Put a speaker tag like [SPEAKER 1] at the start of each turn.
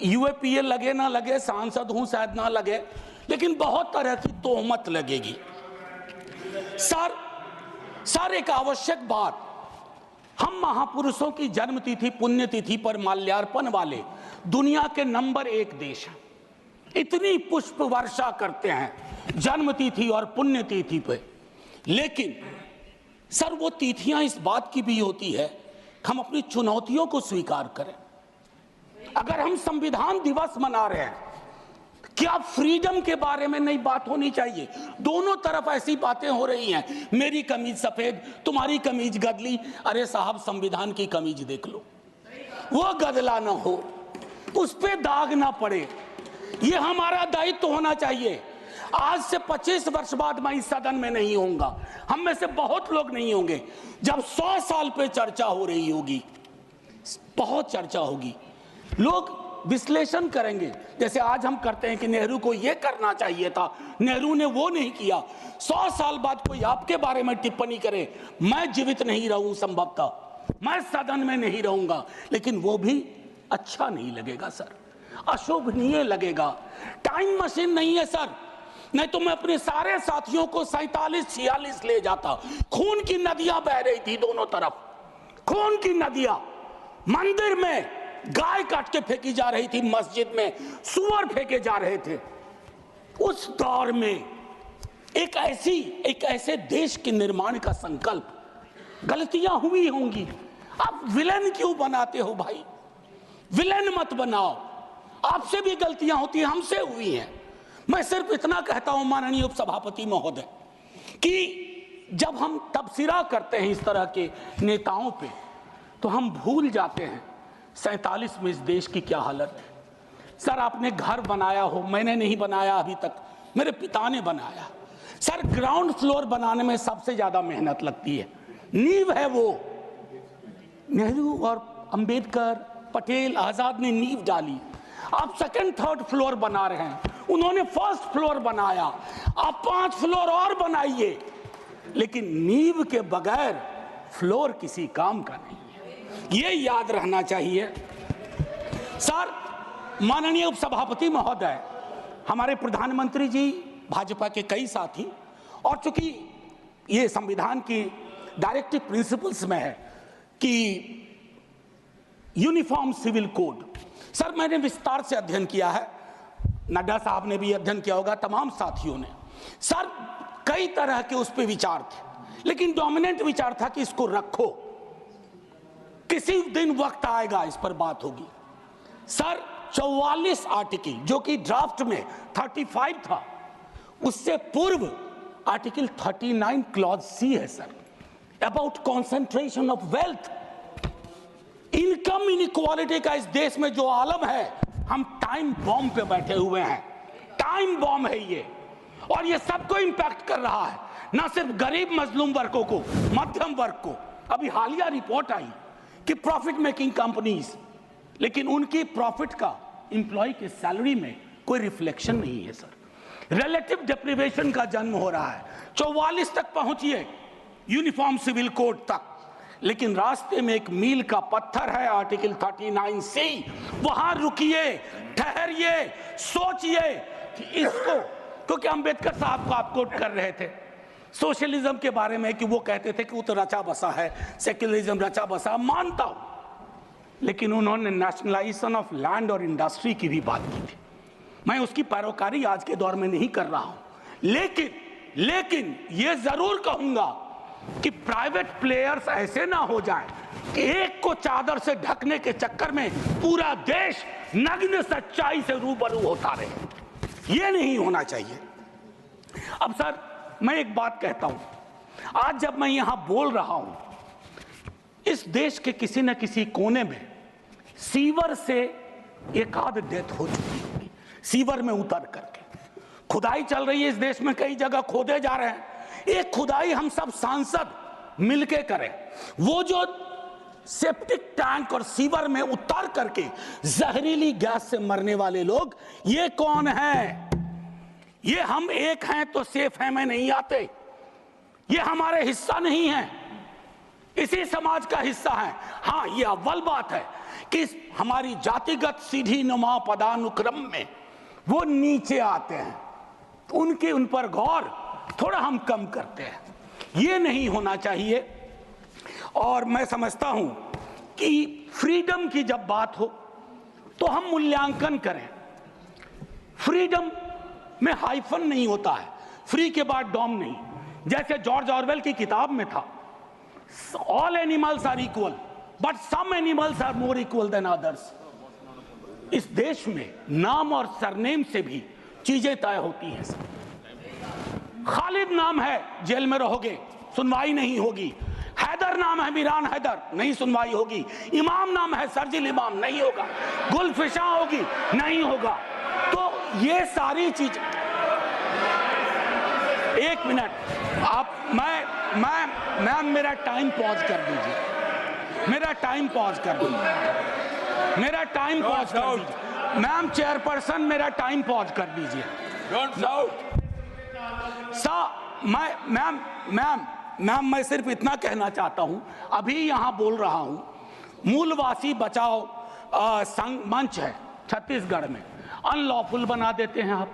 [SPEAKER 1] UAPA लगे ना लगे, सांसद हूं शायद ना लगे, लेकिन बहुत तरह की तोहमत लगेगी। सर एक आवश्यक बात, हम महापुरुषों की जन्मतिथि पुण्यतिथि पर माल्यार्पण वाले दुनिया के नंबर 1 देश हैं। इतनी पुष्प वर्षा करते हैं जन्मतिथि और पुण्यतिथि पे, लेकिन सर वो तिथियां इस बात की भी होती है कि हम अपनी चुनौतियों को स्वीकार करें। अगर हम संविधान दिवस मना रहे हैं, क्या फ्रीडम के बारे में नहीं बात होनी चाहिए? दोनों तरफ ऐसी बातें हो रही हैं, मेरी कमीज सफेद, तुम्हारी कमीज गदली। अरे साहब, संविधान की कमीज देख लो, वो गदला ना हो, उस पे दाग ना पड़े, ये हमारा दायित्व होना चाहिए। आज से 25 वर्ष बाद मैं इस सदन में नहीं होऊंगा, हम में से बहुत लोग नहीं होंगे। जब 100 साल पे चर्चा हो रही होगी, बहुत चर्चा होगी, लोग विश्लेषण करेंगे, जैसे आज हम करते हैं कि नेहरू को यह करना चाहिए था, नेहरू ने वो नहीं किया। 100 साल बाद कोई आपके बारे में टिप्पणी करे, मैं जीवित नहीं रहूं, संभवतः मैं सदन में नहीं रहूंगा, लेकिन वो भी अच्छा नहीं लगेगा सर, अशोभनीय लगेगा। टाइम मशीन नहीं है सर, नहीं तो मैं अपने सारे साथियों को 47-46 ले जाता। खून की नदियां बह रही थी दोनों तरफ, खून की नदियां। मंदिर में गाय काट के फेंकी जा रही थी, मस्जिद में सुअर फेंके जा रहे थे। उस दौर में एक ऐसे देश के निर्माण का संकल्प, गलतियां हुई होंगी। आप विलेन क्यों बनाते हो भाई? विलेन मत बनाओ, आपसे भी गलतियां होती हैं, हमसे हुई हैं। मैं सिर्फ इतना कहता हूं माननीय उपसभापति महोदय कि जब हम तबसरा करते हैं इस तरह के नेताओं पे, तो हम भूल जाते हैं 47 में इस देश की क्या हालत है। सर आपने घर बनाया हो, मैंने नहीं बनाया अभी तक, मेरे पिता ने बनाया। सर ग्राउंड फ्लोर बनाने में सबसे ज्यादा मेहनत लगती है, नींव है वो। नेहरू और अंबेडकर, पटेल, आजाद ने नींव डाली। आप सेकंड थर्ड फ्लोर बना रहे हैं, उन्होंने फर्स्ट फ्लोर बनाया, आप 5 फ्लोर और बनाइए, लेकिन नींव के बगैर फ्लोर किसी काम का नहीं है, ये याद रहना चाहिए। सर माननीय उपसभापति महोदय, हमारे प्रधानमंत्री जी, भाजपा के कई साथी, और चूंकि ये संविधान की डायरेक्टिव प्रिंसिपल्स में है कि यूनिफॉर्म सिविल कोड, सर मैंने विस्तार से अध्ययन किया है, नड्डा साहब ने भी अध्ययन किया होगा, तमाम साथियों ने। सर कई तरह के उस पर विचार थे, लेकिन डोमिनेंट विचार था कि इसको रखो, किसी दिन वक्त आएगा इस पर बात होगी। सर 44 आर्टिकल, जो कि ड्राफ्ट में 35 था, उससे पूर्व आर्टिकल 39 क्लॉज सी है sir, about concentration of wealth. Income inequality का इस देश में जो आलम है, हम टाइम बॉम्ब पे बैठे हुए हैं, टाइम बॉम्ब है ये, और ये सबको इंपैक्ट कर रहा है, ना सिर्फ गरीब मजलूम वर्गों को, मध्यम वर्ग को। अभी हालिया रिपोर्ट आई कि प्रॉफिट मेकिंग कंपनीज, लेकिन उनकी प्रॉफिट का एम्प्लॉय के सैलरी में कोई रिफ्लेक्शन नहीं है सर। रिलेटिव डिप्रिवेशन का जन्म हो रहा है। 44 तक पहुंचिए यूनिफॉर्म सिविल कोड तक, लेकिन रास्ते में एक मील का पत्थर है, आर्टिकल 39C। वहां रुकिए, ठहरिए, सोचिए कि इसको, क्योंकि अंबेडकर साहब को आप कोट कर रहे थे सोशलिज्म के बारे में, कि वो कहते थे कि वो तो रचा बसा है, सेक्युलरिज्म रचा बसा, मानता हूं, लेकिन उन्होंने नेशनलाइजेशन ऑफ लैंड और इंडस्ट्री की भी बात की थी। मैं उसकी पैरोकारी आज के दौर में नहीं कर रहा हूं, लेकिन ये जरूर कहूंगा कि प्राइवेट प्लेयर्स ऐसे ना हो जाएं कि एक को चादर से ढकने के चक्कर में पूरा देश नग्न सच्चाई से रूबरू होता रहे, ये नहीं होना चाहिए। अब सर मैं एक बात कहता हूं, आज जब मैं यहां बोल रहा हूं, इस देश के किसी न किसी कोने में सीवर से एक आध डेथ हो चुकी होगी, सीवर में उतर करके। खुदाई चल रही है इस देश में, कई जगह खोदे जा रहे हैं। एक खुदाई हम सब सांसद मिलके करें, वो जो सेप्टिक टैंक और सीवर में उतर करके जहरीली गैस से मरने वाले लोग, ये कौन है? ये हम एक हैं तो सेफ हैं में नहीं आते, ये हमारे हिस्सा नहीं है। इसी समाज का हिस्सा हैं। हाँ, ये अव्वल बात है कि हमारी जातिगत सीढ़ी नुमा पदानुक्रम में वो नीचे आते हैं, उनके उन पर गौर थोड़ा हम कम करते हैं। ये नहीं होना चाहिए। और मैं समझता हूं कि फ्रीडम की जब बात हो तो हम मूल्यांकन करें। फ्रीडम में हाइफन नहीं होता है, फ्री के बाद डॉम नहीं। जैसे जॉर्ज ऑरवेल की किताब में था, all animals are equal but some animals are more equal than others. इस देश में नाम और सरनेम से भी चीजें तय होती हैं। खालिद नाम है, जेल में रहोगे, सुनवाई नहीं होगी। हैदर नाम है, मीरान हैदर, नहीं सुनवाई होगी। इमाम नाम है, सर्जिल इमाम, नहीं होगा। गुलफिशा होगी, नहीं होगा। तो ये सारी चीज, एक मिनट आप, मैं मेरा टाइम पॉज कर दीजिए, मेरा टाइम पॉज कर दीजिए, मेरा टाइम पॉज कर दीजिए। मैम चेयरपर्सन, मेरा टाइम पॉज कर दीजिए।
[SPEAKER 2] Don't shout.
[SPEAKER 1] मैम मैं सिर्फ इतना कहना चाहता हूं, अभी यहां बोल रहा हूं, मूलवासी बचाओ संघ मंच है छत्तीसगढ़ में, अनलॉफुल बना देते हैं आप।